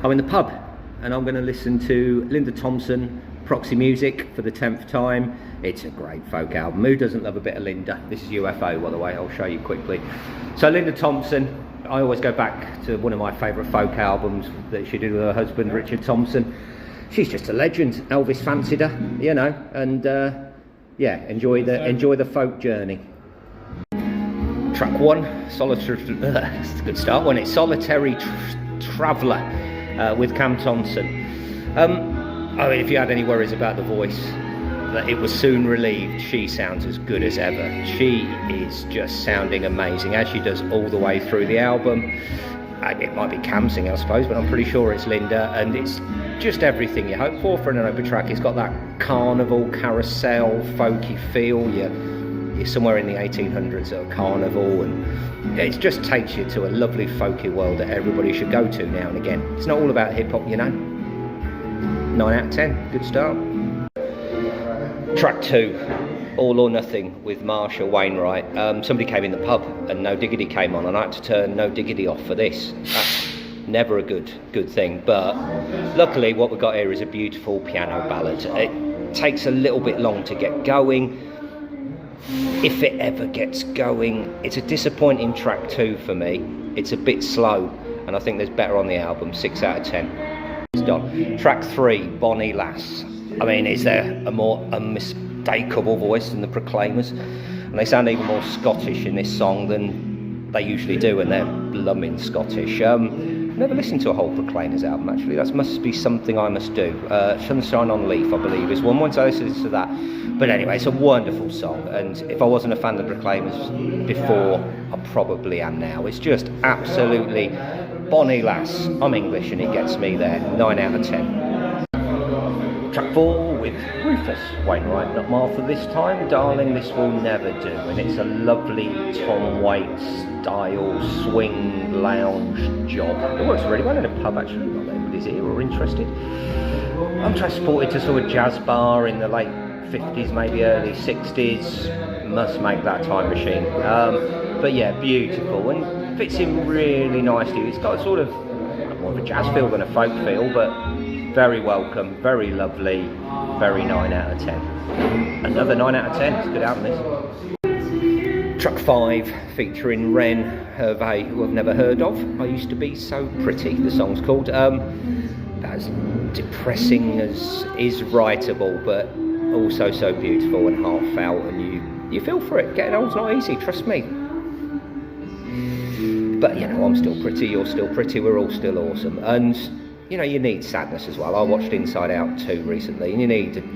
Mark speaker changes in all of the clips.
Speaker 1: I'm in the pub and I'm going to listen to Linda Thompson, Proxy music for the 10th time. It's a great folk album. Who doesn't love a bit of Linda? This is UFO, by the way, I'll show you quickly. So Linda Thompson, I always go back to one of my favourite folk albums that she did with her husband, Richard Thompson. She's just a legend. Elvis fancied her, you know, and yeah, enjoy the folk journey. Track 1, solitary. It's a good start, wasn't it? Solitary Traveller with Kam Thompson. I mean, if you had any worries about the voice, that it was soon relieved. She sounds as good as ever. She is just sounding amazing, as she does all the way through the album. It might be Kam singing, I suppose, but I'm pretty sure it's Linda, and it's just everything you hope for an open track. It's got that carnival, carousel, folky feel. You're somewhere in the 1800s at a carnival, and it just takes you to a lovely folky world that everybody should go to now and again. It's not all about hip hop, you know. 9 out of 10, good start. Track 2, All or Nothing with Martha Waiwright. Somebody came in the pub and No Diggity came on, and I had to turn No Diggity off for this. That's never a good thing, but luckily what we've got here is a beautiful piano ballad. It takes a little bit long to get going, if it ever gets going. It's a disappointing track 2 for me. It's a bit slow, and I think there's better on the album. 6 out of 10. It's done. Track 3, Bonnie Lass. I mean, is there a more unmistakable voice than the Proclaimers? And they sound even more Scottish in this song than they usually do, and they're blooming Scottish. Never listened to a whole Proclaimers album, actually. That must be something I must do. Sunshine on Leaf, I believe, is one. Once I listen to that. But anyway, it's a wonderful song, and if I wasn't a fan of the Proclaimers before, I probably am now. It's just absolutely Bonnie Lass. I'm English, and it gets me there. 9 out of 10. Track 4 with Rufas Wainwright, not Martha this time. Darling, This Will Never Do. And it's a lovely Tom Waits style swing lounge job. It works really well in a pub, actually. Not that anybody's here or interested. I'm transported to sort of jazz bar in the late 50s, maybe early 60s. Must make that time machine. But yeah, beautiful and fits in really nicely. It's got sort of more of a jazz feel than a folk feel, but very welcome, very lovely, very 9 out of 10. Another 9 out of 10, it's a good album, this. Track 5, featuring Ren Harvieu, who I've never heard of. I Used to Be So Pretty, the song's called. That's depressing as is writable, but also so beautiful and heartfelt, and you feel for it. Getting old's not easy, trust me. But, you know, I'm still pretty, you're still pretty, we're all still awesome. And you know, you need sadness as well. I watched Inside Out 2 recently, and you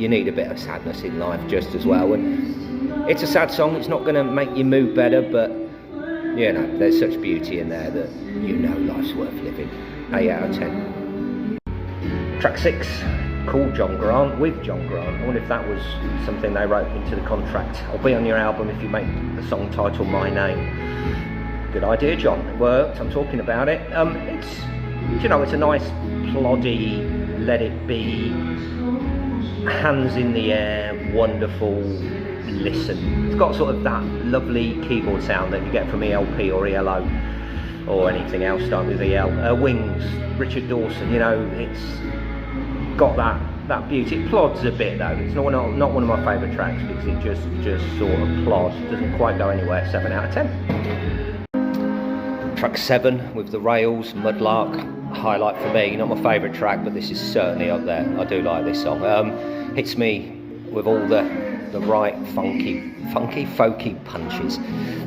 Speaker 1: need a bit of sadness in life just as well. And it's a sad song. It's not going to make your mood better, but you know, there's such beauty in there that you know life's worth living. 8 out of 10. Track 6, Called John Grant with John Grant. I wonder if that was something they wrote into the contract. I'll be on your album if you make the song title my name. Good idea, John. It worked. I'm talking about it. It's, you know, it's a nice ploddy, let it be, hands in the air, wonderful listen. It's got sort of that lovely keyboard sound that you get from ELP or ELO or anything else starting with EL. Wings, Richard Dawson, you know, it's got that beauty. It plods a bit though. It's not one of my favourite tracks because it just sort of plods, doesn't quite go anywhere. 7 out of 10. Track 7 with The Rails, Mudlark. Highlight for me, not my favourite track, but this is certainly up there. I do like this song. Hits me with all the right funky folky punches.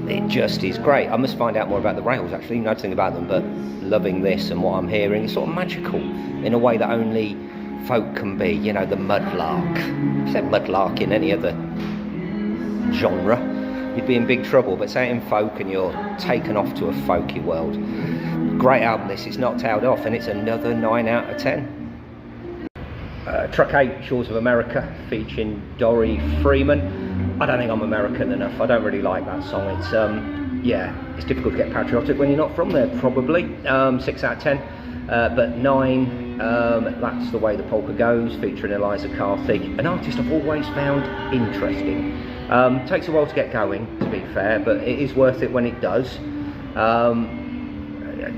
Speaker 1: It just is great. I must find out more about The Rails, actually, know nothing about them, but loving this and what I'm hearing. It's sort of magical in a way that only folk can be. You know, the Mudlark. If you said Mudlark in any other genre, you'd be in big trouble, but say it in folk and you're taken off to a folky world. Great album this, it's not tailed off, and it's another 9 out of 10. Track 8, Shores of America, featuring Dori, Freeman. I don't think I'm American enough, I don't really like that song. It's, yeah, it's difficult to get patriotic when you're not from there, probably. 6 out of 10, but 9, That's the Way the Polka Goes, featuring Eliza Carthy, an artist I've always found interesting. Takes a while to get going, to be fair, but it is worth it when it does.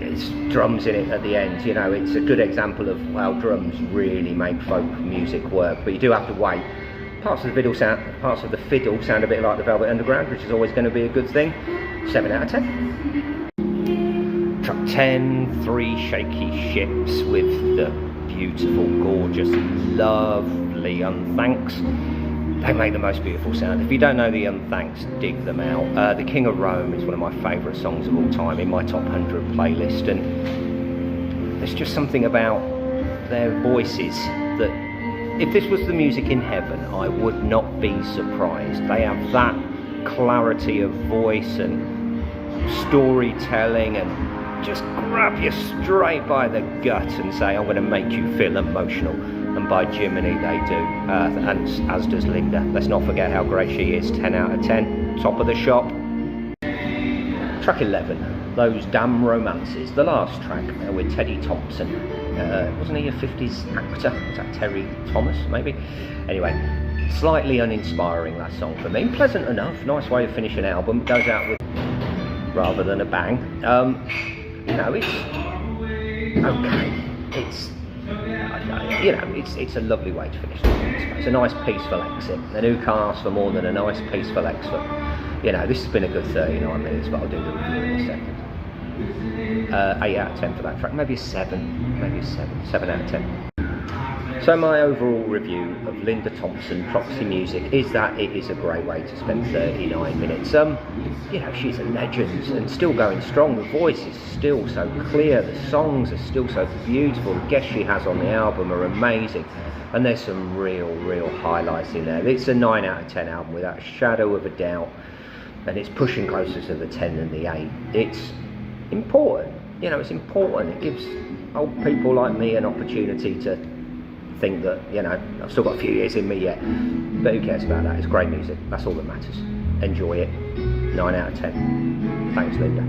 Speaker 1: there's drums in it at the end. You know, it's a good example of how drums really make folk music work, but you do have to wait. Parts of the fiddle sound a bit like the Velvet Underground, which is always going to be a good thing. 7 out of 10. Track 10, 3 shaky ships with the beautiful, gorgeous, lovely unthanks. They make the most beautiful sound. If you don't know the unthanks, dig them out. The King of Rome is one of my favourite songs of all time, in my top 100 playlist, and there's just something about their voices that, if this was the music in heaven, I would not be surprised. They have that clarity of voice and storytelling, and just grab you straight by the gut and say, I'm going to make you feel emotional. And by Jiminy, they do. And as does Linda. Let's not forget how great she is. 10 out of 10. Top of the shop. Track 11. Those Damn Romances. The last track with Teddy Thompson. Wasn't he a 50s actor? Was that Terry Thomas, maybe? Anyway, slightly uninspiring, that song for me. Pleasant enough. Nice way to finish an album. Goes out with rather than a bang. You know, it's okay. It's, you know, it's a lovely way to finish the album. It's a nice peaceful exit. And who can ask for more than a nice peaceful exit? You know, this has been a good 39 minutes, but I'll do the review in a second. 8 out of 10 for that track, maybe a 7, 7 out of 10. So my overall review of Linda Thompson, Proxy Music, is that it is a great way to spend 39 minutes. You know, she's a legend and still going strong. The voice is still so clear, the songs are still so beautiful, the guests she has on the album are amazing, and there's some real highlights in there. It's a 9 out of 10 album without a shadow of a doubt, and it's pushing closer to the 10 than the 8. It's important, you know, it's important. It gives old people like me an opportunity to think that, you know, I've still got a few years in me yet, but who cares about that? It's great music, that's all that matters. Enjoy it. 9 out of 10. Thanks, Linda.